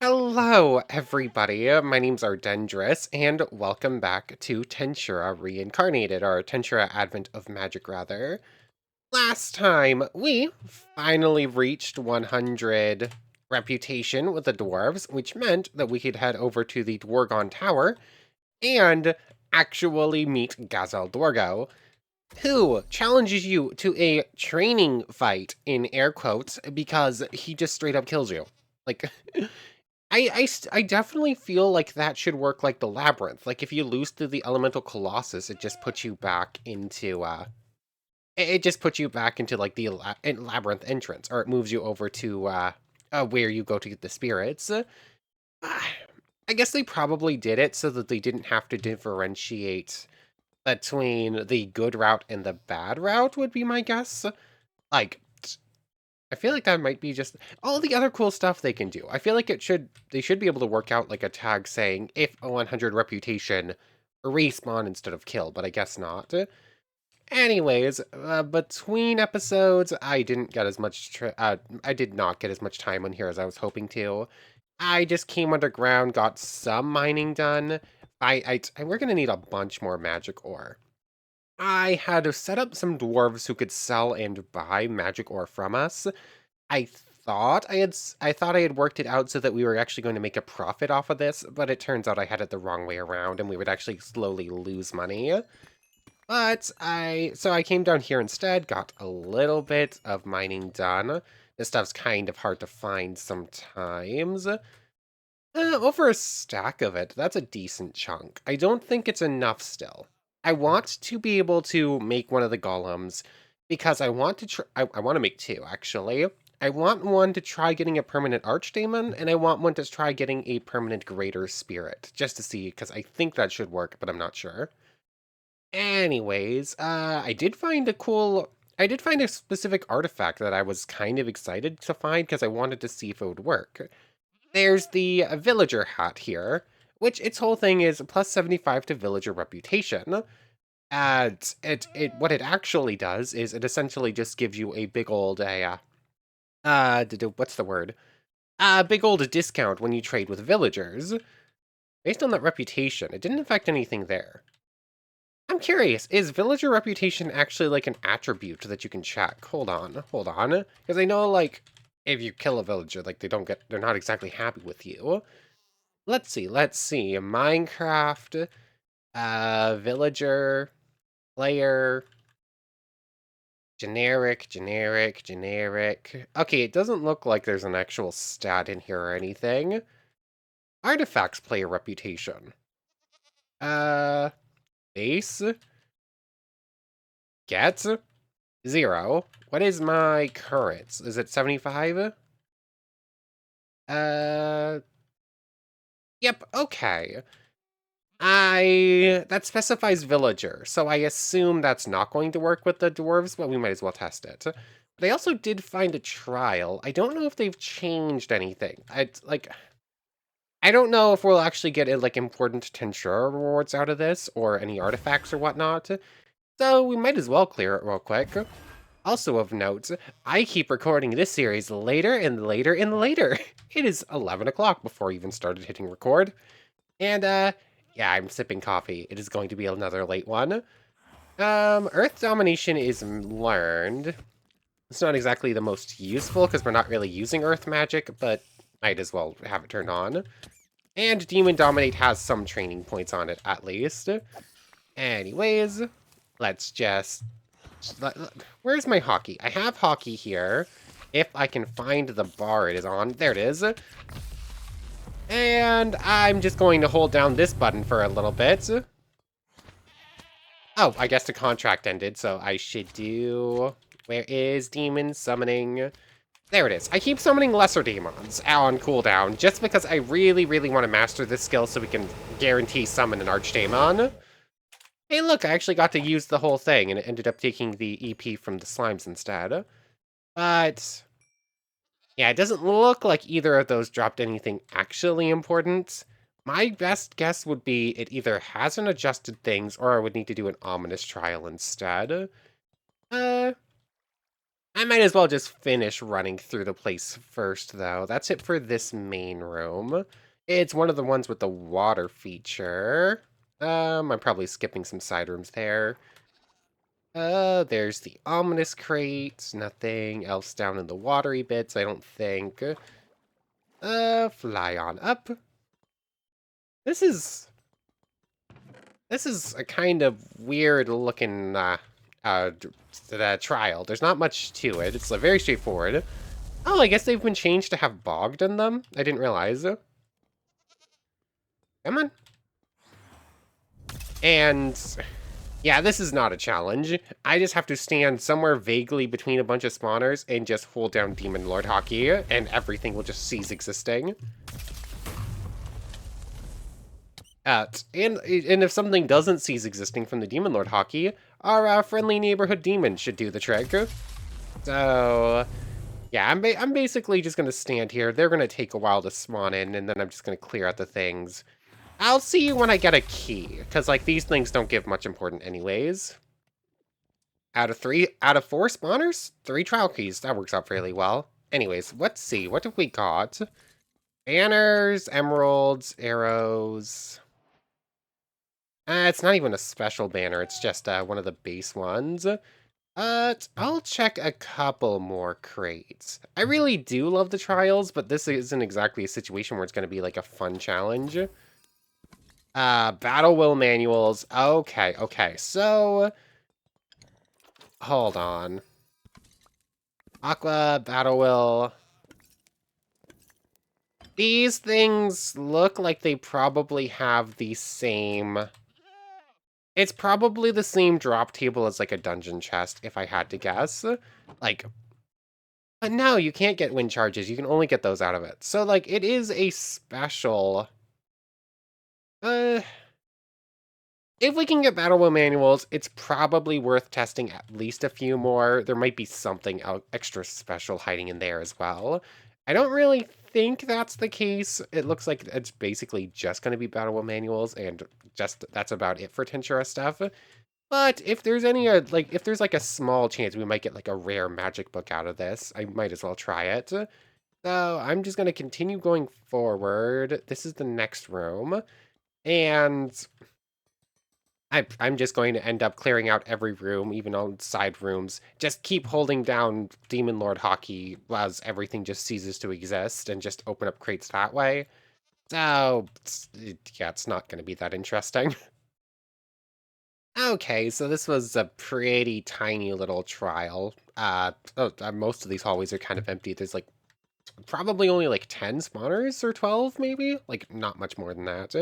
Hello, everybody. My name's Ardendris, and welcome back to Tensura Reincarnated, or Tensura Advent of Magic, rather. Last time, we finally reached 100 reputation with the dwarves, which meant that we could head over to the Dwargon Tower and actually meet Gazelle Dorggo, who challenges you to a training fight, in air quotes, because he just straight up kills you. Like, I definitely feel like that should work like the labyrinth. Like if you lose to the elemental colossus, it just puts you back into it just puts you back into like the labyrinth entrance, or it moves you over to where you go to get the spirits. I guess they probably did it so that they didn't have to differentiate between the good route and the bad route, would be my guess. Like, I feel like that might be just all the other cool stuff they can do. I feel like they should be able to work out like a tag saying if a 100 reputation, respawn instead of kill, but I guess not. Anyways, between episodes, I didn't get as much I did not get as much time on here as I was hoping to. I just came underground, got some mining done. We're gonna need a bunch more magic ore. I had to set up some dwarves who could sell and buy magic ore from us. I thought I had worked it out so that we were actually going to make a profit off of this, but it turns out I had it the wrong way around and we would actually slowly lose money. So I came down here instead, got a little bit of mining done. This stuff's kind of hard to find sometimes. Over a stack of it, that's a decent chunk. I don't think it's enough still. I want to be able to make one of the golems because I want to I want to make two, actually. I want one to try getting a permanent archdemon, and I want one to try getting a permanent greater spirit, just to see, because I think that should work, but I'm not sure. Anyways, I did find a specific artifact that I was kind of excited to find because I wanted to see if it would work. There's the villager hat here, which its whole thing is plus 75 to villager reputation. And what it actually does is it essentially just gives you a big old what's the word? A big old discount when you trade with villagers. Based on that reputation, it didn't affect anything there. I'm curious, is villager reputation actually like an attribute that you can check? Hold on. Because I know like if you kill a villager, like they're not exactly happy with you. Let's see. Minecraft, villager, player, generic. Okay, it doesn't look like there's an actual stat in here or anything. Artifacts player reputation. Uh, base, get, 0. What is my currents? Is it 75? Uh, yep, okay. That specifies villager, so I assume that's not going to work with the dwarves, but we might as well test it. They also did find a trial. I don't know if they've changed anything. I don't know if we'll actually get like important Tensura rewards out of this, or any artifacts or whatnot. So we might as well clear it real quick. Also of note, I keep recording this series later and later and later. It is 11 o'clock before I even started hitting record. And, yeah, I'm sipping coffee. It is going to be another late one. Earth Domination is learned. It's not exactly the most useful, because we're not really using Earth magic, but might as well have it turned on. And Demon Dominate has some training points on it, at least. Anyways, let's just... Where's my hockey? I have hockey here. If I can find the bar it is on. There it is. And I'm just going to hold down this button for a little bit. Oh, I guess the contract ended, so I should do... Where is demon summoning? There it is. I keep summoning lesser demons on cooldown, just because I really, really want to master this skill so we can guarantee summon an archdemon. Hey, look, I actually got to use the whole thing, and it ended up taking the EP from the slimes instead. But... yeah, it doesn't look like either of those dropped anything actually important. My best guess would be it either hasn't adjusted things, or I would need to do an ominous trial instead. Uh, I might as well just finish running through the place first, though. That's it for this main room. It's one of the ones with the water feature. I'm probably skipping some side rooms there. There's the ominous crate. Nothing else down in the watery bits, I don't think. Fly on up. This is a kind of weird looking trial. There's not much to it. It's very straightforward. Oh, I guess they've been changed to have bogged in them. I didn't realize. Come on. And yeah, this is not a challenge. I just have to stand somewhere vaguely between a bunch of spawners and just hold down Demon Lord Hockey, and everything will just cease existing. And if something doesn't cease existing from the Demon Lord Hockey, our friendly neighborhood demon should do the trick. So yeah, I'm basically just gonna stand here. They're gonna take a while to spawn in, and then I'm just gonna clear out the things. I'll see you when I get a key, because like these things don't give much important anyways. Out of 4 spawners, 3 trial keys. That works out fairly well. Anyways, let's see. What have we got? Banners, emeralds, arrows. It's not even a special banner. It's just one of the base ones. I'll check a couple more crates. I really do love the trials, but this isn't exactly a situation where it's going to be like a fun challenge. Battle will manuals. Okay. So, hold on. Aqua, battle will. These things look like they probably have the same. It's probably the same drop table as like a dungeon chest, if I had to guess. Like, but no, you can't get wind charges. You can only get those out of it. So like, it is a special. If we can get battle will manuals, it's probably worth testing at least a few more. There might be something extra special hiding in there as well. I don't really think that's the case. It looks like it's basically just going to be battle will manuals, and just that's about it for Tensura stuff. But if there's any, if there's like a small chance we might get like a rare magic book out of this, I might as well try it. So I'm just going to continue going forward. This is the next room. And I'm just going to end up clearing out every room, even on side rooms. Just keep holding down Demon Lord Hockey as everything just ceases to exist, and just open up crates that way. So, yeah, it's not going to be that interesting. Okay, so this was a pretty tiny little trial. Most of these hallways are kind of empty. There's like probably only like 10 spawners or 12 maybe, like not much more than that.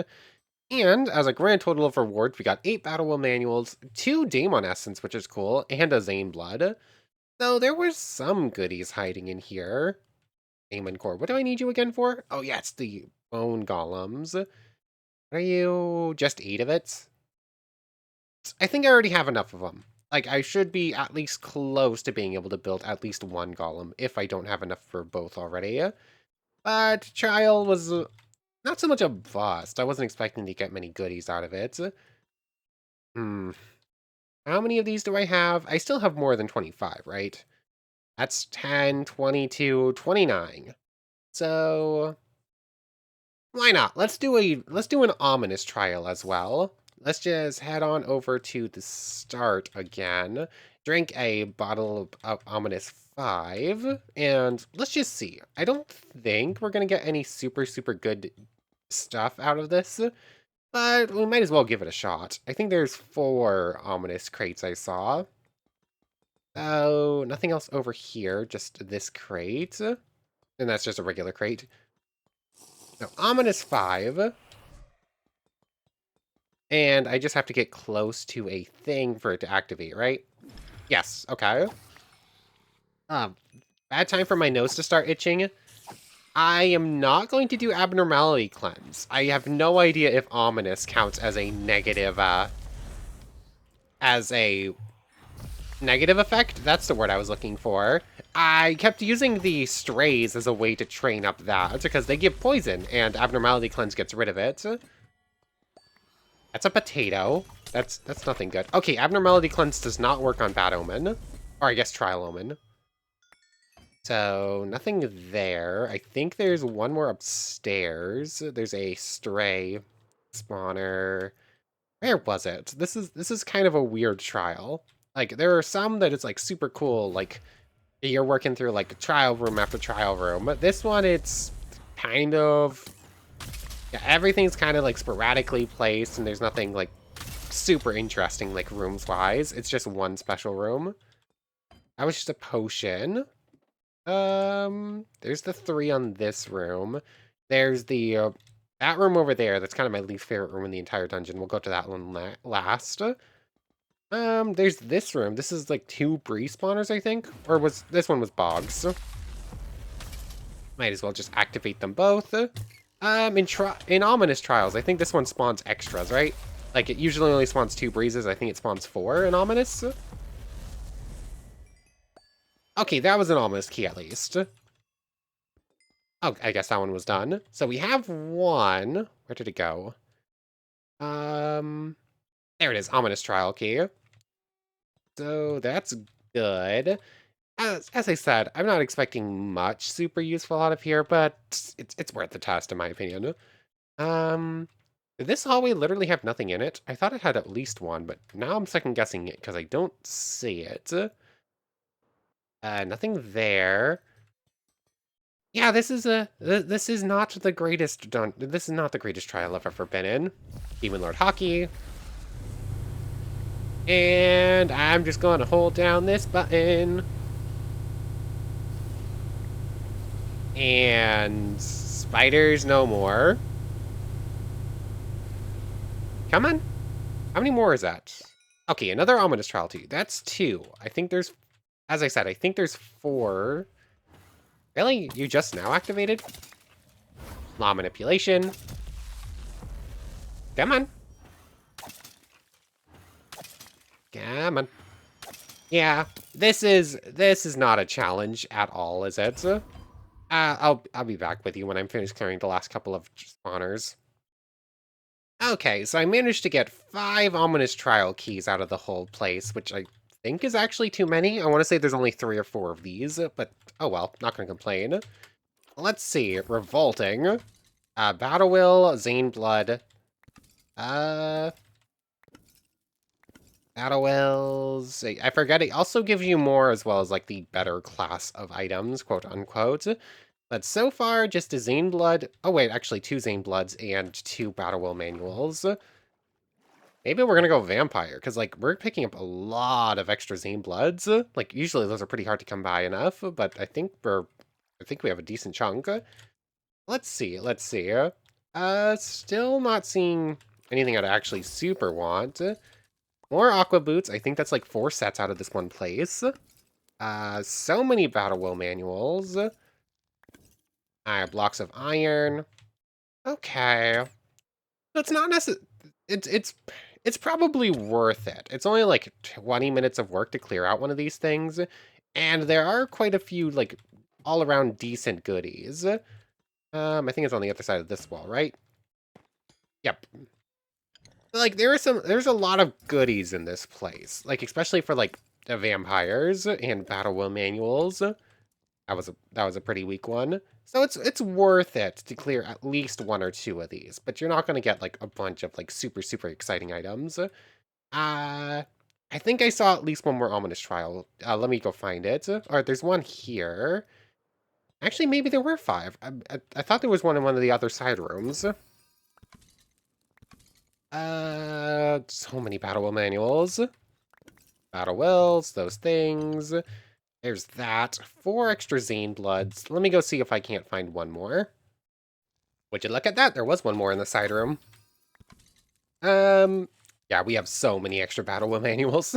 And as a grand total of rewards, we got 8 battle will manuals, 2 Daemon Essence, which is cool, and a Zane Blood. So there were some goodies hiding in here. Daemon Core. What do I need you again for? Oh yeah, it's the bone golems. Are you just 8 of it? I think I already have enough of them. Like, I should be at least close to being able to build at least 1 golem, if I don't have enough for both already. But Trial was not so much a bust. I wasn't expecting to get many goodies out of it. How many of these do I have? I still have more than 25, right? That's 10, 22, 29. So why not? Let's do an ominous trial as well. Let's just head on over to the start again. Drink a bottle of ominous 5, and let's just see. I don't think we're gonna get any super good stuff out of this, but we might as well give it a shot. I think there's 4 ominous crates I saw. Oh, nothing else over here, just this crate. And that's just a regular crate. Now, ominous 5. And I just have to get close to a thing for it to activate, right? Yes, okay. Bad time for my nose to start itching. I am not going to do abnormality cleanse. I have no idea if ominous counts as a negative, negative effect? That's the word I was looking for. I kept using the strays as a way to train up that, because they give poison, and abnormality cleanse gets rid of it. That's a potato. That's nothing good. Okay, abnormality cleanse does not work on bad omen. Or I guess trial omen. So, nothing there. I think there's one more upstairs. There's a stray spawner. Where was it? This is kind of a weird trial. Like, there are some that it's like super cool, like you're working through like trial room after trial room. But this one, it's kind of, yeah, everything's kind of like sporadically placed, and there's nothing like super interesting like rooms wise. It's just one special room. That was just a potion. There's the 3 on this room. There's the that room over there. That's kind of my least favorite room in the entire dungeon. We'll go to that one last. There's this room. This is like 2 breeze spawners, I think, or was this one was bogs. Might as well just activate them both. In ominous trials, I think this one spawns extras, right? Like it usually only spawns 2 breezes. I think it spawns 4 in ominous. Okay, that was an ominous key at least. Oh, I guess that one was done. So we have one. Where did it go? There it is, ominous trial key. So that's good. As I said, I'm not expecting much super useful out of here, but it's worth the test in my opinion. Did this hallway literally have nothing in it? I thought it had at least one, but now I'm second guessing it because I don't see it. Nothing there. Yeah, this is not the greatest this is not the greatest trial I've ever been in. Demon Lord Hockey. And I'm just gonna hold down this button. And spiders no more. Come on. How many more is that? Okay, another ominous trial too. That's 2. I think there's, as I said, I think there's 4. Really? You just now activated? Law manipulation. Come on. Come on. Yeah, this is not a challenge at all, is it? I'll be back with you when I'm finished clearing the last couple of spawners. Okay, so I managed to get 5 ominous trial keys out of the whole place, which I think is actually too many. I want to say there's only 3 or 4 of these, but oh well, not gonna complain. Let's see, revolting, battle will, Zane blood, battle wills. I forget it also gives you more as well as like the better class of items, quote unquote. But so far, just a Zane Blood. Oh, wait, actually 2 Zane Bloods and 2 Battle Will Manuals. Maybe we're gonna go Vampire, because, like, we're picking up a lot of extra Zane Bloods. Like, usually those are pretty hard to come by enough, but I think we have a decent chunk. Let's see, let's see. Still not seeing anything I'd actually super want. More Aqua Boots. I think that's, like, 4 sets out of this one place. So many Battle Will Manuals. Blocks of iron. Okay. It's not necessary. It's probably worth it. It's only like 20 minutes of work to clear out one of these things, and there are quite a few like all around decent goodies. I think it's on the other side of this wall, right? Yep. Like there's a lot of goodies in this place, like especially for like the vampires and battle will manuals. That was a pretty weak one. So it's worth it to clear at least 1 or 2 of these, but you're not going to get like a bunch of like super exciting items. I think I saw at least one more ominous trial. Let me go find it. All right, there's one here. Actually, maybe there were 5. I thought there was one in one of the other side rooms. So many battle will manuals. Battle wills, those things. There's that. 4 extra Zane Bloods. Let me go see if I can't find one more. Would you look at that? There was one more in the side room. Yeah, we have so many extra Battle Will manuals.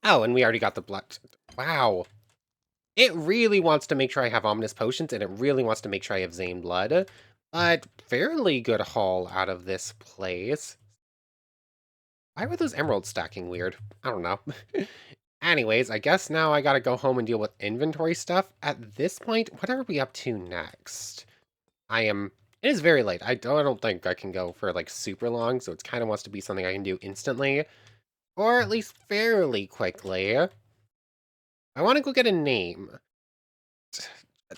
Oh, and we already got the blood. Wow. It really wants to make sure I have Ominous Potions, and it really wants to make sure I have Zane Blood. But fairly good haul out of this place. Why were those emeralds stacking weird? I don't know. Anyways, I guess now I gotta go home and deal with inventory stuff. At this point, what are we up to next? It is very late. I don't think I can go for like super long, so it kind of wants to be something I can do instantly. Or at least fairly quickly. I want to go get a name.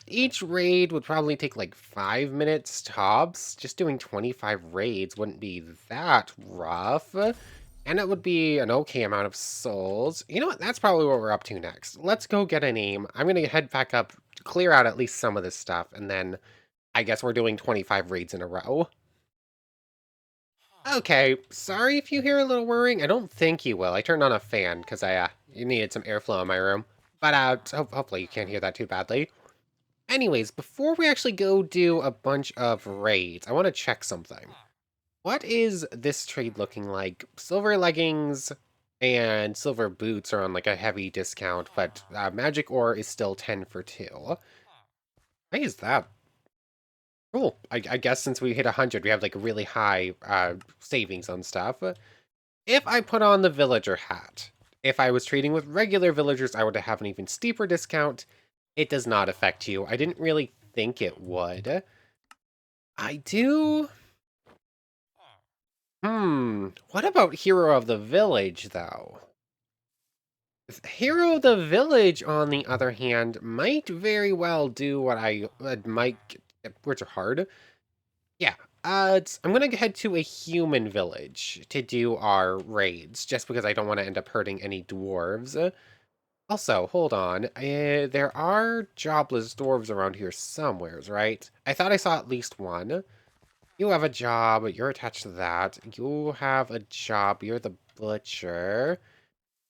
Each raid would probably take like 5 minutes tops. Just doing 25 raids wouldn't be that rough. And it would be an okay amount of souls. You know what? That's probably what we're up to next. Let's go get a name. I'm going to head back up, clear out at least some of this stuff, and then I guess we're doing 25 raids in a row. Okay, sorry if you hear a little whirring. I don't think you will. I turned on a fan because you needed some airflow in my room. But hopefully you can't hear that too badly. Anyways, before we actually go do a bunch of raids, I want to check something. What is this trade looking like? Silver leggings and silver boots are on like a heavy discount, but magic ore is still 10 for 2. Why is that? Cool. I guess since we hit 100, we have like really high savings on stuff. If I put on the villager hat, if I was trading with regular villagers, I would have an even steeper discount. It does not affect you. I didn't really think it would. I do... What about Hero of the Village, though? Hero of the Village, on the other hand, might very well do what I might... Words are hard. Yeah, I'm gonna head to a human village to do our raids, just because I don't want to end up hurting any dwarves. Also, hold on. There are jobless dwarves around here somewheres, right? I thought I saw at least one. You have a job. You're attached to that. You have a job. You're the butcher.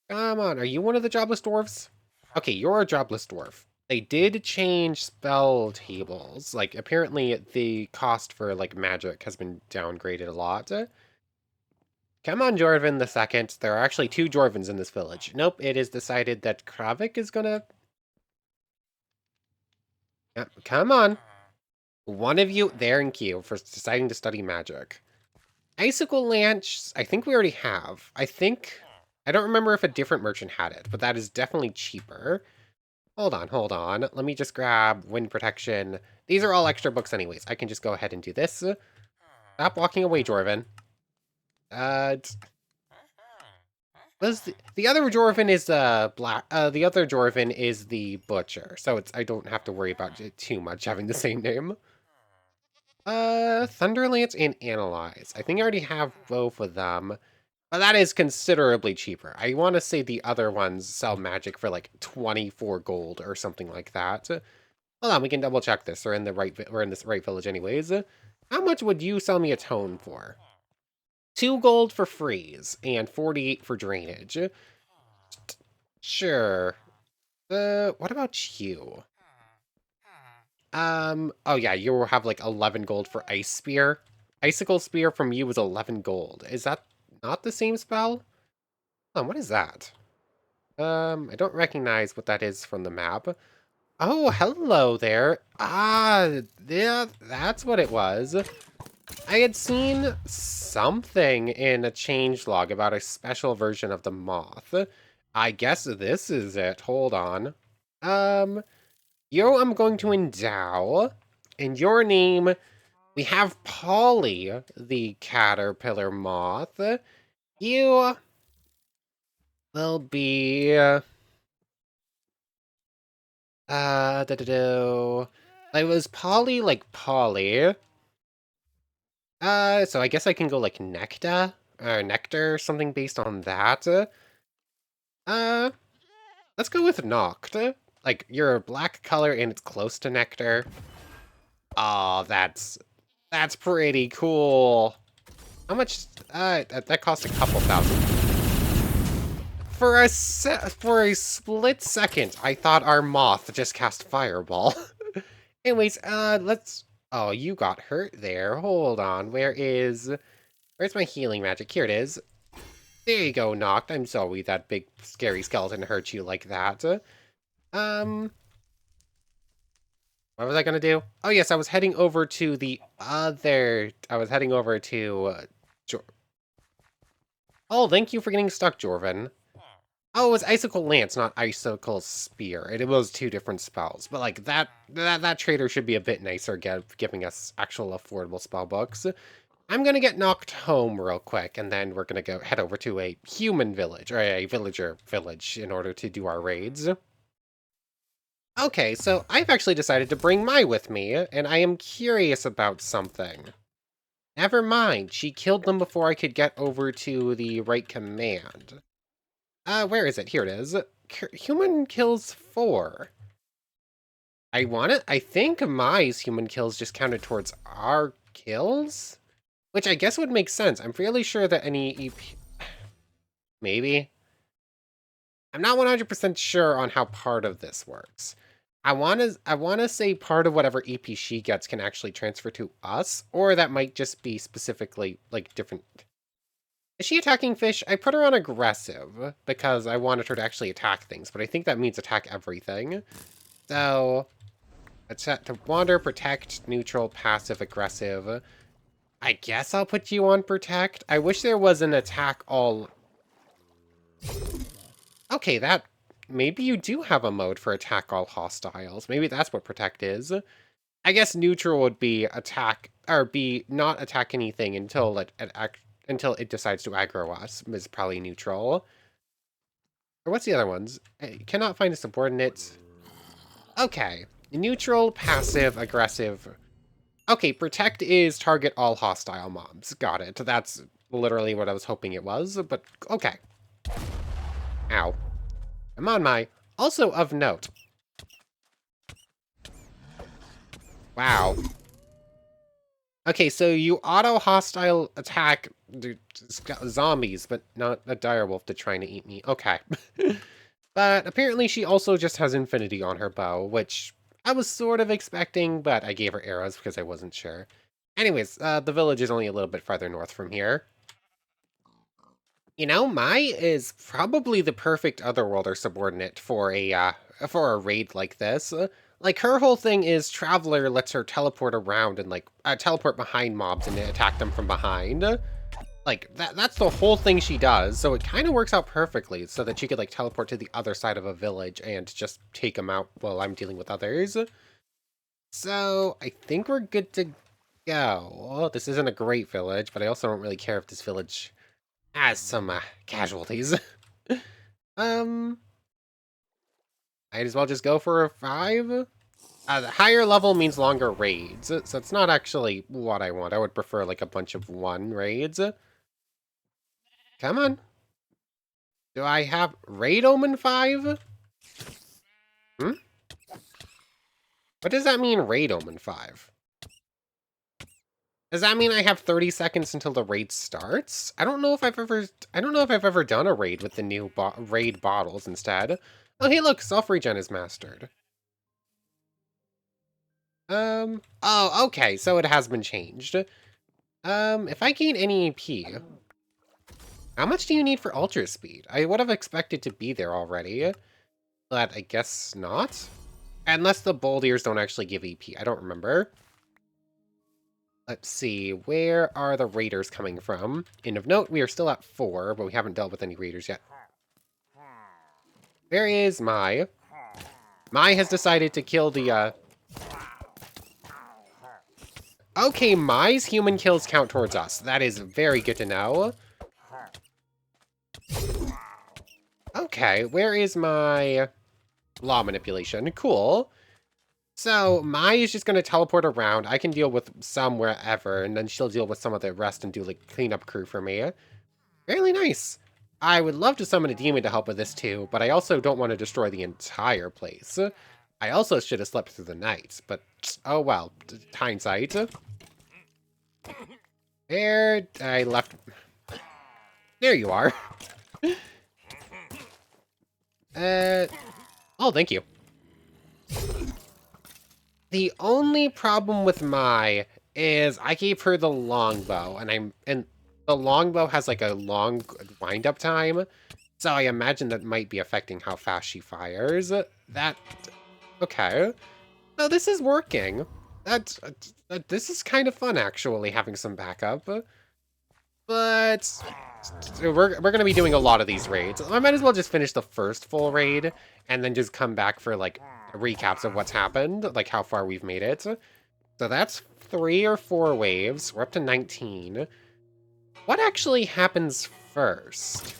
Come on. Are you one of the jobless dwarves? Okay, you're a jobless dwarf. They did change spell tables. Like, apparently the cost for, like, magic has been downgraded a lot. Come on, Jorvin the second. There are actually 2 Jorvins in this village. Nope, it is decided that Kravik is gonna... Yep, come on. One of you, thank you for deciding to study magic. Icicle Lance, I think we already have. I don't remember if a different merchant had it, but that is definitely cheaper. Hold on, hold on. Let me just grab wind protection. These are all extra books anyways. I can just go ahead and do this. Stop walking away, Jorvin. The other Jorvin is the other Jorvin is the butcher, so I don't have to worry about it too much having the same name. Thunderlance and Analyze. I think I already have both of them, but that is considerably cheaper. I want to say the other ones sell magic for like 24 gold or something like that. Hold on, we can double check this. We're in this right village anyways. How much would you sell me a tome for? 2 gold for freeze and 48 for drainage. Sure. What about you? Oh yeah, you will have like 11 gold for Ice Spear. Icicle Spear from you was 11 gold. Is that not the same spell? Oh, what is that? I don't recognize what that is from the map. Oh, hello there. Ah, yeah, that's what it was. I had seen something in a changelog about a special version of the moth. I guess this is it. Hold on. I'm going to endow. In your name, we have Polly, the caterpillar moth. You will be... I was Polly like Polly. So I guess I can go like Nectar, or Nectar, something based on that. Uh, let's go with Noct. Like, you're a black color and it's close to Nectar. Oh, that's pretty cool. How much? That costs a couple thousand. For a split second, I thought our moth just cast Fireball. Anyways, let's... Oh, you got hurt there. Hold on. Where's my healing magic? Here it is. There you go, Noct. I'm sorry that big scary skeleton hurt you like that. What was I gonna do? Oh yes, I was heading over to the other... I was heading over to... Oh, thank you for getting stuck, Jorvin. Oh, it was Icicle Lance, not Icicle Spear. It was 2 different spells, but like that trader should be a bit nicer, giving us actual affordable spell books. I'm gonna get knocked home real quick, and then we're gonna go head over to a human village, or a villager village, in order to do our raids. Okay, so I've actually decided to bring Mai with me, and I am curious about something. Never mind, she killed them before I could get over to the right command. Where is it? Here it is. Human kills 4. I think Mai's human kills just counted towards our kills? Which I guess would make sense. I'm fairly sure that any EP... Maybe? I'm not 100% sure on how part of this works. I wanna say part of whatever EP she gets can actually transfer to us, or that might just be specifically, like, different... Is she attacking fish? I put her on aggressive, because I wanted her to actually attack things, but I think that means attack everything. So... Attack to wander, protect, neutral, passive, aggressive. I guess I'll put you on protect. I wish there was an attack all... Okay, that... Maybe you do have a mode for attack all hostiles. Maybe that's what protect is. I guess neutral would be attack, or be not attack anything until until it decides to aggro us, is probably neutral. Or what's the other ones? I cannot find a subordinate. Okay. Neutral, passive, aggressive. Okay, protect is target all hostile mobs. Got it. That's literally what I was hoping it was, but okay. Ow. I'm on my... Also of note. Wow. Okay, so you auto-hostile attack zombies, but not a direwolf that's trying to eat me. Okay. But apparently she also just has infinity on her bow, which I was sort of expecting, but I gave her arrows because I wasn't sure. Anyways, the village is only a little bit farther north from here. You know, Mai is probably the perfect Otherworlder subordinate for a raid like this. Like, her whole thing is Traveler lets her teleport around and, like, teleport behind mobs and attack them from behind. Like, that's the whole thing she does, so it kind of works out perfectly, so that she could, like, teleport to the other side of a village and just take them out while I'm dealing with others. So, I think we're good to go. Well, this isn't a great village, but I also don't really care if this village has some, casualties. Might as well just go for a 5? The higher level means longer raids, so it's not actually what I want. I would prefer, like, a bunch of 1 raids. Come on. Do I have Raid Omen 5? Hmm? What does that mean, Raid Omen 5? Does that mean I have 30 seconds until the raid starts? I don't know if I've ever done a raid with the new raid bottles instead. Oh, hey, look, self-regen is mastered. Oh, okay, so it has been changed. If I gain any AP, how much do you need for ultra speed? I would have expected to be there already, but I guess not. Unless the bold ears don't actually give EP, I don't remember. Let's see, where are the raiders coming from? And of note, we are still at 4, but we haven't dealt with any raiders yet. Where is Mai? Mai has decided to kill the, Okay, Mai's human kills count towards us. That is very good to know. Okay, where is my law manipulation? Cool. So, Mai is just going to teleport around. I can deal with some wherever, and then she'll deal with some of the rest and do, like, cleanup crew for me. Really nice. I would love to summon a demon to help with this too, but I also don't want to destroy the entire place. I also should have slept through the night, but oh well, hindsight. There, I left... There you are. Oh, thank you. The only problem with Mai is I gave her the longbow, and the longbow has like a long wind-up time, so I imagine that might be affecting how fast she fires. Okay. No, this is working. This is kind of fun, actually, having some backup. But we're going to be doing a lot of these raids. I might as well just finish the first full raid, and then just come back for, like, recaps of what's happened, like how far we've made it. So that's 3 or 4 waves. We're up to 19. What actually happens first?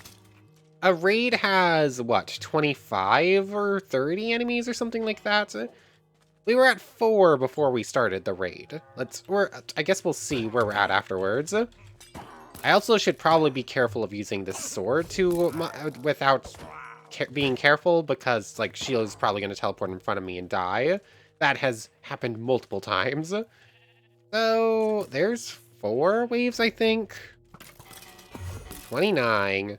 a raid has, what, 25 or 30 enemies or something like that? We were at 4 before we started the raid. I guess we'll see where we're at afterwards. I also should probably be careful of using this sword without being careful, because, like, Shield's probably going to teleport in front of me and die. That has happened multiple times. So, there's 4 waves, I think. 29.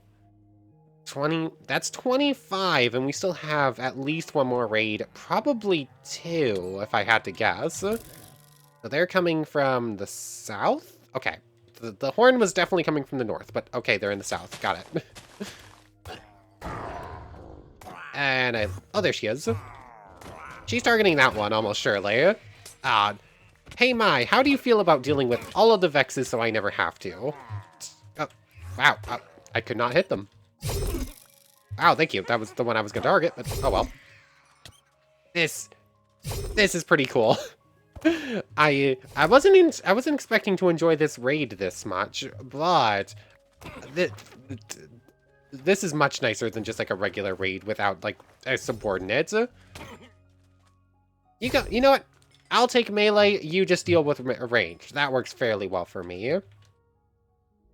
20, that's 25, and we still have at least 1 more raid. Probably 2, if I had to guess. So they're coming from the south? Okay. The horn was definitely coming from the north, but okay, they're in the south. Got it. And oh, there she is. She's targeting that one, almost surely. Hey Mai, how do you feel about dealing with all of the Vexes so I never have to? Oh, wow, I could not hit them. Wow, thank you. That was the one I was gonna target, but oh well. This is pretty cool. I wasn't expecting to enjoy this raid this much, but this is much nicer than just like a regular raid without like a subordinate. You know what? I'll take melee, you just deal with range. That works fairly well for me.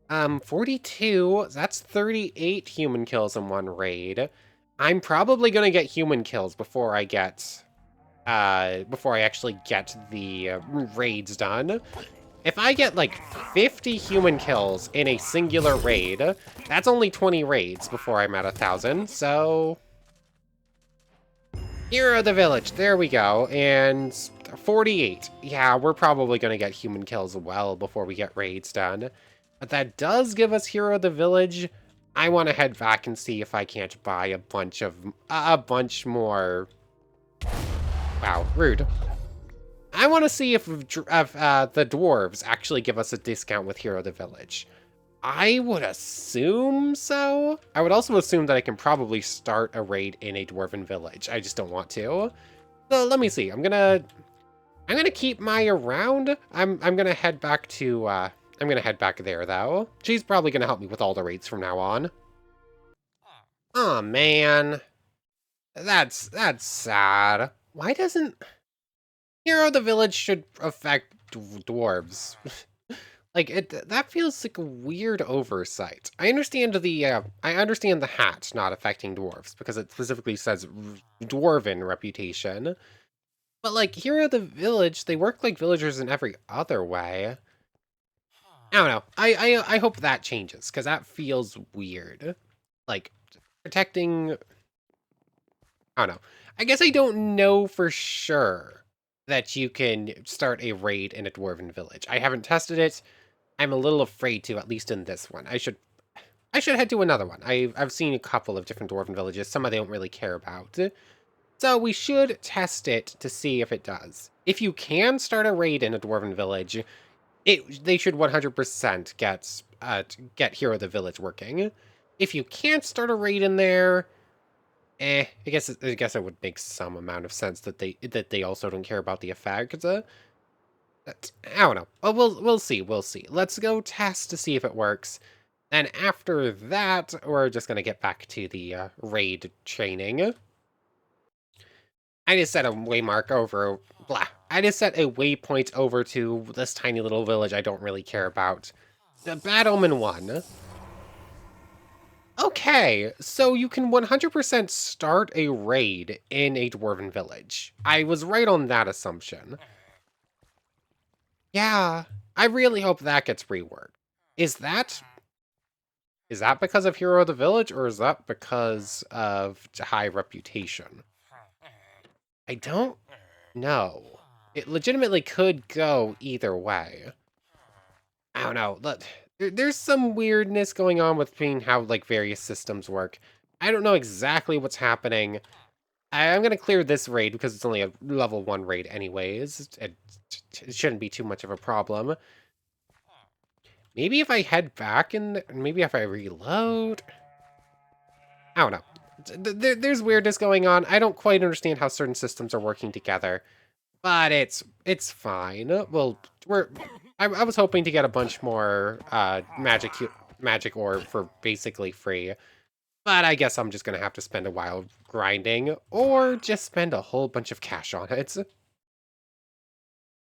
42, that's 38 human kills in one raid. I'm probably gonna get human kills before I actually get the raids done. If I get like 50 human kills in a singular raid, that's only 20 raids before I'm at 1,000, so... Hero of the village, there we go, and 48. Yeah, we're probably gonna get human kills well before we get raids done. But that does give us Hero of the Village. I want to head back and see if I can't buy a bunch more... Wow, rude. I want to see if the dwarves actually give us a discount with Hero of the Village. I would assume so. I would also assume that I can probably start a raid in a dwarven village. I just don't want to. So let me see. I'm gonna keep Mai around. I'm gonna head back to I'm gonna head back there though. She's probably gonna help me with all the raids from now on. Oh man. That's sad. Why doesn't Hero of the Village should affect dwarves? Like that feels like a weird oversight. I understand the hat not affecting dwarves because it specifically says dwarven reputation. But like Hero of the Village, they work like villagers in every other way. I don't know. I hope that changes because that feels weird. Like protecting. I don't know. I guess I don't know for sure that you can start a raid in a dwarven village. I haven't tested it. I'm a little afraid to, at least in this one. I should head to another one. I've seen a couple of different dwarven villages. Some I don't really care about. So we should test it to see if it does. If you can start a raid in a dwarven village, they should 100% get Hero of the Village working. If you can't start a raid in there, I guess it would make some amount of sense that they also don't care about the effect. I don't know. But we'll see. We'll see. Let's go test to see if it works. And after that, we're just gonna get back to the raid training. I just set a waymark over. Blah. I just set a waypoint over to this tiny little village I don't really care about. The Bad Omen 1. Okay, so you can 100% start a raid in a dwarven village. I was right on that assumption. Yeah, I really hope that gets reworked. Is that because of Hero of the Village, or is that because of high reputation? I don't know. It legitimately could go either way. I don't know. There's some weirdness going on between how like various systems work. I don't know exactly what's happening. I'm gonna clear this raid because it's only a level 1 raid anyways. It shouldn't be too much of a problem. Maybe if I head back and maybe if I reload. I don't know. There's weirdness going on. I don't quite understand how certain systems are working together, but it's fine. Well, I was hoping to get a bunch more magic orb for basically free. But I guess I'm just gonna have to spend a while grinding, or just spend a whole bunch of cash on it.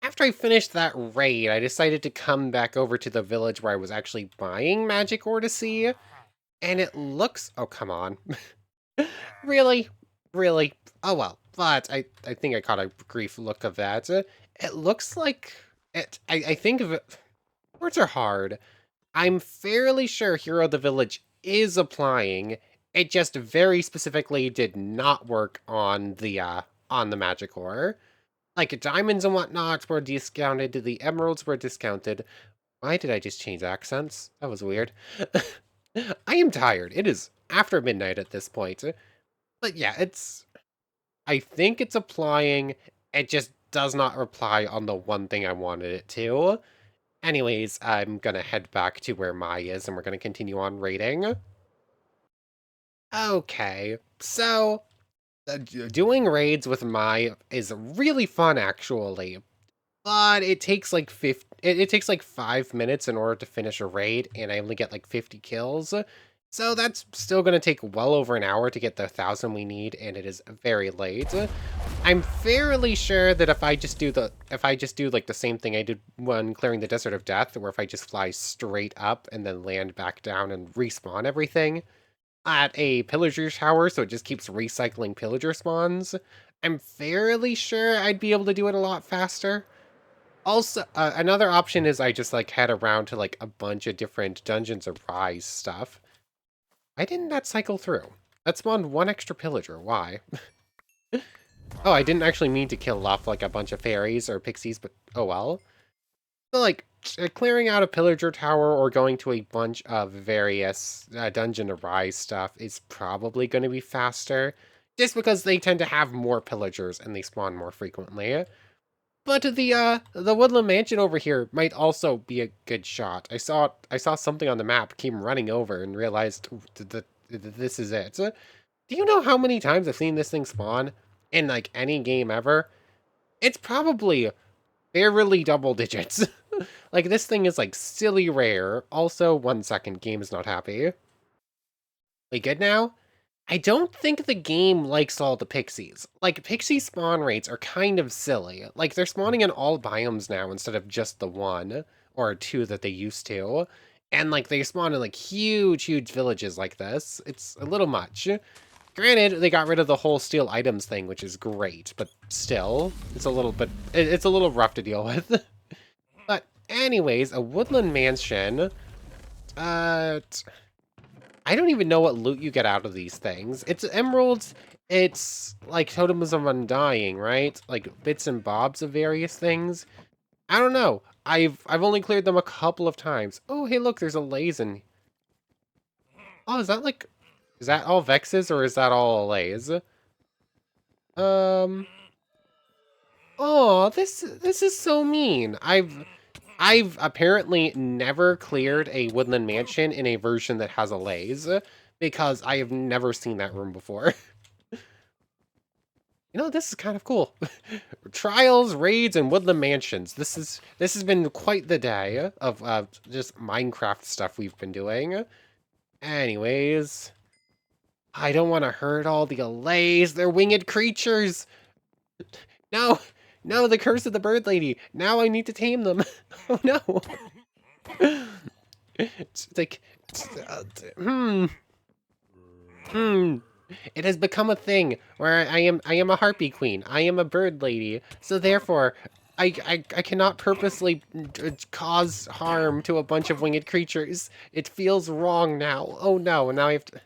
After I finished that raid, I decided to come back over to the village where I was actually buying magic ore to see, and it looks... Oh, come on. Really? Really? Oh well, but I think I caught a brief look of that. It looks like... I think of it... Words are hard. I'm fairly sure Hero of the Village is applying. It just very specifically did not work on the magic ore. Like, diamonds and whatnot were discounted, the emeralds were discounted. Why did I just change accents? That was weird. I am tired. It is after midnight at this point. But yeah, I think it's applying. It just does not reply on the one thing I wanted it to. Anyways, I'm gonna head back to where Mai is, and we're gonna continue on raiding. Okay, so doing raids with Mai is really fun, actually. But it takes like it takes like 5 minutes in order to finish a raid, and I only get like 50 kills. So that's still gonna take well over an hour to get the 1,000 we need, and it is very late. I'm fairly sure that if I just do like the same thing I did when clearing the Desert of Death, where if I just fly straight up and then land back down and respawn everything at a pillager tower, so it just keeps recycling pillager spawns, I'm fairly sure I'd be able to do it a lot faster. Also, another option is I just like head around to like a bunch of different Dungeons of Rise stuff. Why didn't that cycle through? That spawned one extra pillager. Why? Oh, I didn't actually mean to kill off like a bunch of fairies or pixies, but oh well. So like clearing out a pillager tower or going to a bunch of various Dungeon of Rise stuff is probably going to be faster, just because they tend to have more pillagers and they spawn more frequently. But the Woodland Mansion over here might also be a good shot. I saw something on the map, came running over, and realized that this is it. Do you know how many times I've seen this thing spawn in like any game ever? It's probably barely double digits. Like this thing is like silly rare. Also, 1 second, game is not happy. We good now? I don't think the game likes all the pixies. Like, pixie spawn rates are kind of silly. Like, they're spawning in all biomes now instead of just the one or two that they used to. And, like, they spawn in, like, huge villages like this. It's a little much. Granted, they got rid of the whole steal items thing, which is great, but still, it's a little bit, it's a little rough to deal with. But anyways, a woodland mansion. I don't even know what loot you get out of these things. It's emeralds, it's like totems of undying, right? Like bits and bobs of various things. I don't know. I've only cleared them a couple of times. Oh, hey, look, there's a lazen. Oh, is that all Vexes or is that all Allays? Um, oh, this is so mean. I've apparently never cleared a woodland mansion in a version that has allays, because I have never seen that room before. You know, this is kind of cool. Trials, raids, and woodland mansions. This has been quite the day of just Minecraft stuff we've been doing. Anyways, I don't want to hurt all the allays. They're winged creatures. No, no, the curse of the bird lady. Now I need to tame them. Oh no. It's like, hmm. It has become a thing where I am a harpy queen. I am a bird lady. So therefore, I cannot purposely cause harm to a bunch of winged creatures. It feels wrong now. Oh no, now I have to...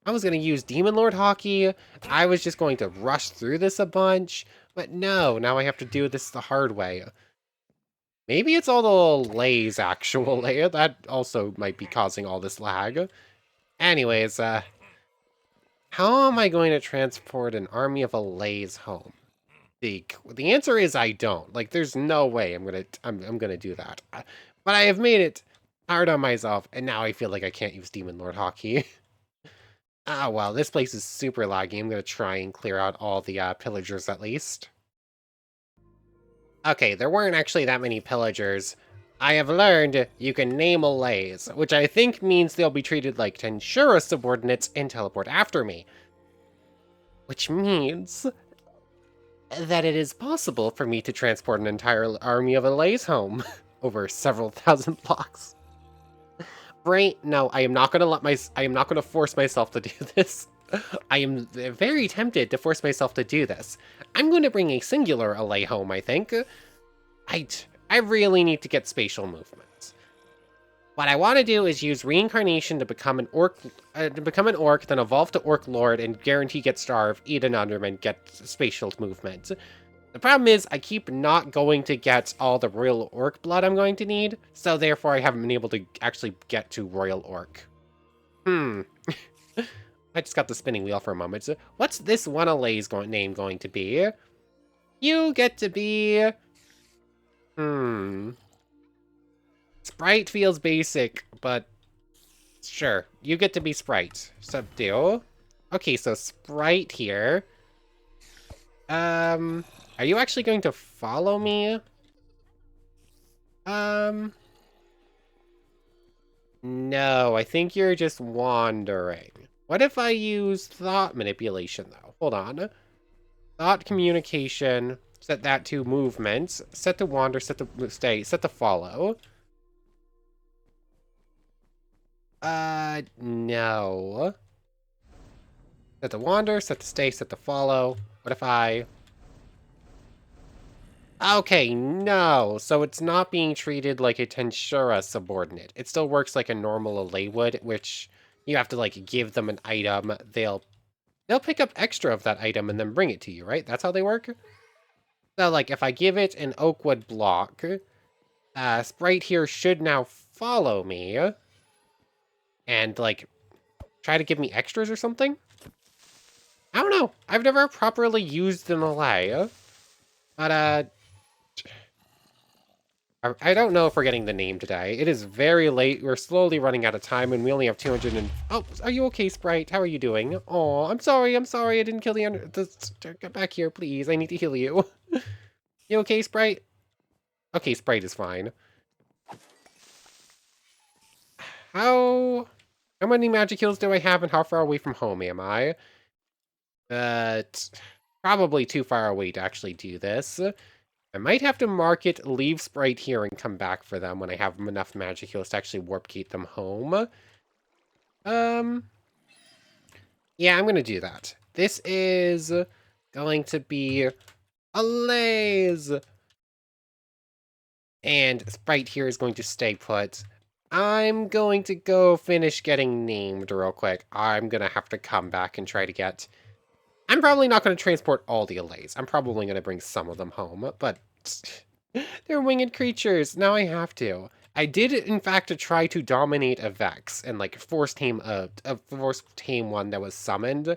I was going to use Demon Lord Hockey. I was just going to rush through this a bunch. But no, now I have to do this the hard way. Maybe it's all the lays, actually. That also might be causing all this lag. Anyways, how am I going to transport an army of allays home? The answer is I don't. Like, there's no way I'm gonna do that. But I have made it hard on myself, and now I feel like I can't use Demon Lord Hockey. Ah, well, this place is super laggy. I'm gonna try and clear out all the pillagers at least. Okay, there weren't actually that many pillagers, I have learned you can name allays, which I think means they'll be treated like Tensura subordinates and teleport after me. Which means that it is possible for me to transport an entire army of allays home over several thousand blocks. Right? No, I am not going to I am not going to force myself to do this. I am very tempted to force myself to do this. I'm going to bring a singular allay home, I think. I really need to get spatial movements. What I want to do is use reincarnation to become an orc, then evolve to orc lord, and guarantee get starve, eat an underman, get spatial movement. The problem is I keep not going to get all the royal orc blood I'm going to need, so therefore I haven't been able to actually get to royal orc. I just got the spinning wheel for a moment. So what's this one allay's name going to be? You get to be... Sprite feels basic, but sure. You get to be Sprite. Subdue. Okay, so Sprite here. Are you actually going to follow me? No, I think you're just wandering. What if I use thought manipulation, though? Hold on. Thought communication. Set that to movement. Set to wander, set to stay, set to follow. No. Set to wander, set to stay, set to follow. What if I... Okay, no. So it's not being treated like a Tensura subordinate. It still works like a normal allay would, which you have to, like, give them an item. They'll pick up extra of that item and then bring it to you, right? That's how they work? So, like, if I give it an oakwood block, Sprite here should now follow me and, like, try to give me extras or something? I don't know. I've never properly used an allay. But, I don't know if we're getting the name today. It is very late. We're slowly running out of time, and we only have 200 and... Oh, are you okay, Sprite? How are you doing? Oh, I'm sorry. I didn't kill Get back here, please. I need to heal you. You okay, Sprite? Okay, Sprite is fine. How many magic heals do I have, and how far away from home am I? Probably too far away to actually do this. I might have to mark it, leave Sprite here, and come back for them when I have enough magic heals to actually warp gate them home. Yeah, I'm gonna do that. This is going to be allays. And Sprite here is going to stay put. I'm going to go finish getting named real quick. I'm gonna have to come back and try to get... I'm probably not going to transport all the allays. I'm probably going to bring some of them home, but they're winged creatures. Now I have to. I did, in fact, try to dominate a Vex and, like, force tame one that was summoned,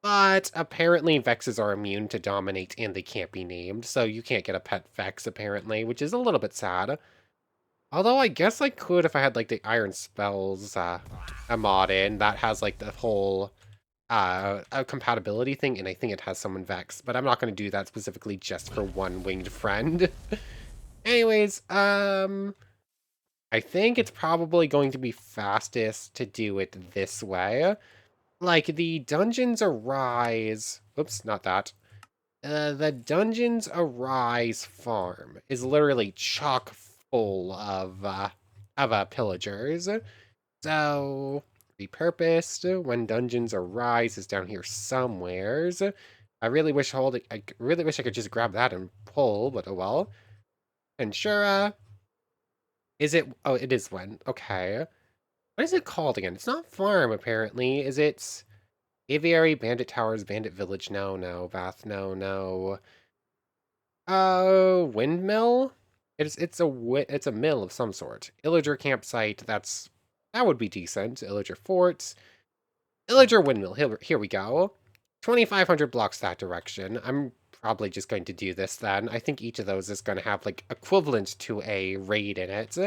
but apparently Vexes are immune to dominate and they can't be named, so you can't get a pet Vex, apparently, which is a little bit sad. Although I guess I could if I had, like, the Iron Spells a mod in that has, like, the whole... a compatibility thing, and I think it has someone Vex, but I'm not going to do that specifically just for one winged friend. Anyways, I think it's probably going to be fastest to do it this way. Like, the Dungeons Arise... Oops, not that. The Dungeons Arise farm is literally chock full of pillagers. So... repurposed when dungeons arise is down here somewheres. I really wish I could just grab that and pull, but oh well. Tensura. Is it? Oh, it is when. Okay. What is it called again? It's not farm, apparently. Is it aviary, bandit towers, bandit village? No, no. Bath? No, no. Windmill? It's a mill of some sort. Illager campsite. That would be decent. Illager fort. Illager windmill. Here we go. 2,500 blocks that direction. I'm probably just going to do this then. I think each of those is going to have, like, equivalent to a raid in it.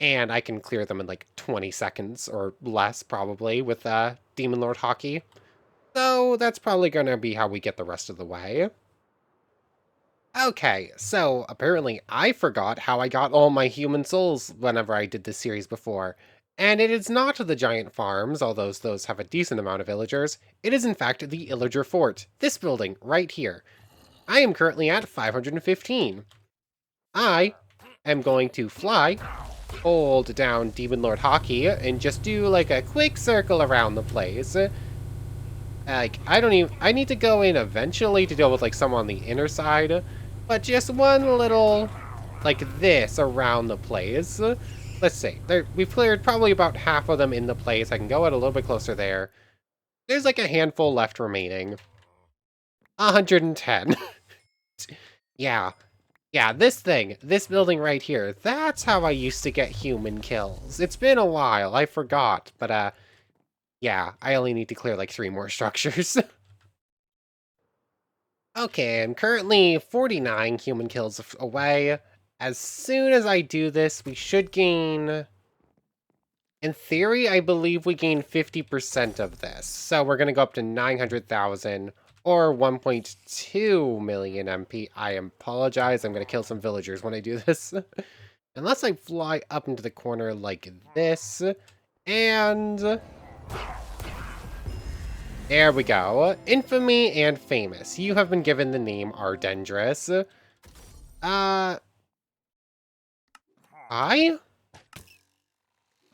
And I can clear them in, like, 20 seconds or less, probably, with Demon Lord Hockey. So that's probably going to be how we get the rest of the way. Okay, so apparently I forgot how I got all my human souls whenever I did this series before. And it is not the giant farms, although those have a decent amount of villagers. It is in fact the Illager Fort, this building right here. I am currently at 515. I am going to fly, hold down Demon Lord Hockey, and just do like a quick circle around the place. Like, I need to go in eventually to deal with like some on the inner side, but just one little, like this around the place. Let's see, we've cleared probably about half of them in the place. I can go out a little bit closer there. There's like a handful left remaining. 110. Yeah, yeah, this building right here, that's how I used to get human kills. It's been a while, I forgot, but yeah, I only need to clear like 3 more structures. Okay, I'm currently 49 human kills away. As soon as I do this, we should gain... In theory, I believe we gain 50% of this. So we're going to go up to 900,000 or 1.2 million MP. I apologize, I'm going to kill some villagers when I do this. Unless I fly up into the corner like this. And... there we go. Infamy and famous. You have been given the name Ardendris. I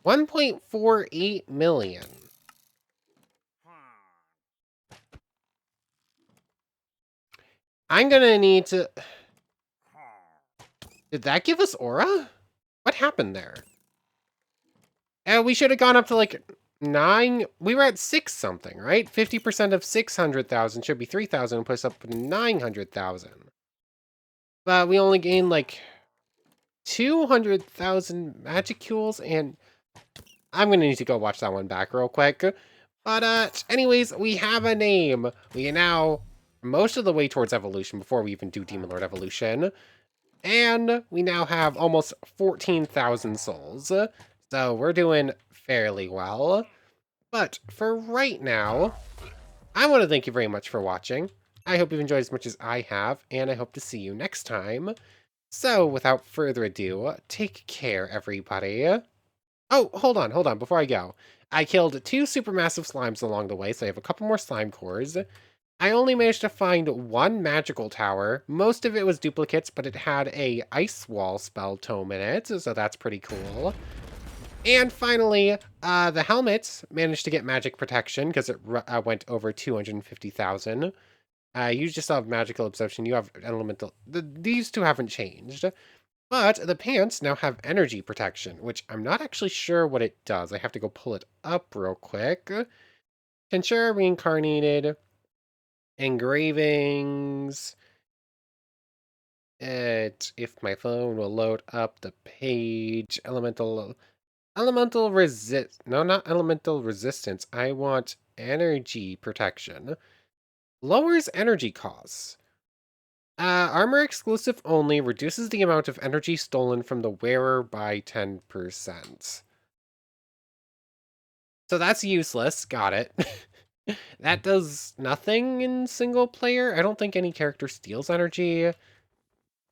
1.48 million. I'm gonna need to... Did that give us aura? What happened there? We should have gone up to like 9. We were at 6 something, right? 50% of 600,000 should be 3,000 and put us up to 900,000. But we only gained like 200,000 magicules, and I'm gonna need to go watch that one back real quick. But anyways, we have a name. We are now most of the way towards evolution before we even do Demon Lord evolution. And we now have almost 14,000 souls. So we're doing fairly well. But for right now, I want to thank you very much for watching. I hope you've enjoyed as much as I have, and I hope to see you next time. So without further ado, take care, everybody. Oh, hold on, before I go. I killed 2 supermassive slimes along the way, so I have a couple more slime cores. I only managed to find 1 magical tower. Most of it was duplicates, but it had a ice wall spell tome in it, so that's pretty cool. And finally, the helmet managed to get magic protection because it went over 250,000. You just have magical absorption. You have elemental. These 2 haven't changed. But the pants now have energy protection, which I'm not actually sure what it does. I have to go pull it up real quick. Tensura Reincarnated. Engravings. If my phone will load up the page. Elemental resist. No, not elemental resistance. I want energy protection. Lowers energy costs. Armor exclusive only, reduces the amount of energy stolen from the wearer by 10%. So that's useless, got it. That does nothing in single player. I don't think any character steals energy.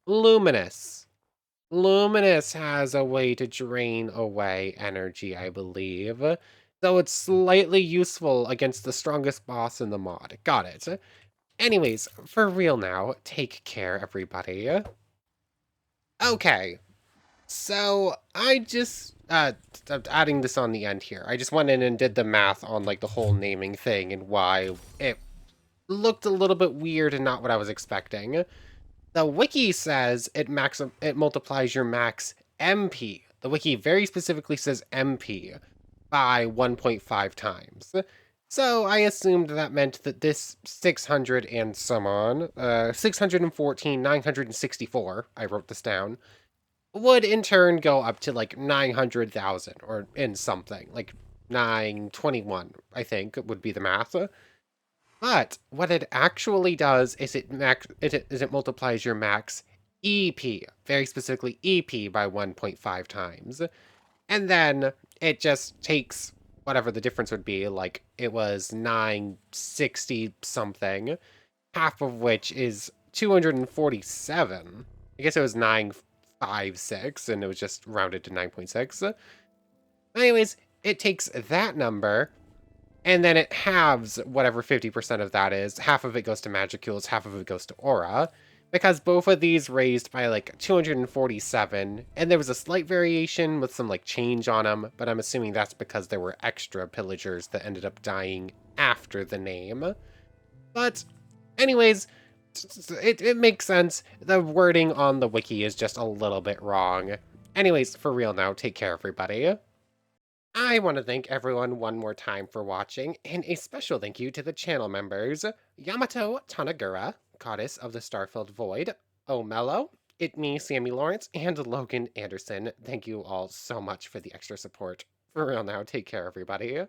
Luminous. Luminous has a way to drain away energy, I believe. Though it's slightly useful against the strongest boss in the mod. Got it. Anyways, for real now, take care, everybody. Okay, so I just, adding this on the end here, I just went in and did the math on, like, the whole naming thing and why it looked a little bit weird and not what I was expecting. The wiki says it multiplies your max MP. The wiki very specifically says MP by 1.5 times. So I assumed that meant that this 600 and some on, 614, 964, I wrote this down, would in turn go up to like 900,000 or in something, like 921, I think would be the math. But what it actually does is it multiplies your max EP, very specifically EP by 1.5 times. And then it just takes whatever the difference would be, like it was 960 something, half of which is 247. I guess it was 956, and it was just rounded to 9.6. Anyways, it takes that number, and then it halves whatever 50% of that is. Half of it goes to Magicules, half of it goes to Aura, because both of these raised by like 247, and there was a slight variation with some like change on them, but I'm assuming that's because there were extra pillagers that ended up dying after the name. But anyways, it makes sense. The wording on the wiki is just a little bit wrong. Anyways, for real now, take care everybody. I want to thank everyone one more time for watching, and a special thank you to the channel members, Yamato Tanagura, Goddess of the Starfilled Void, O'Mello, Me, Sammy Lawrence, and Logan Anderson. Thank you all so much for the extra support. For real now, take care everybody.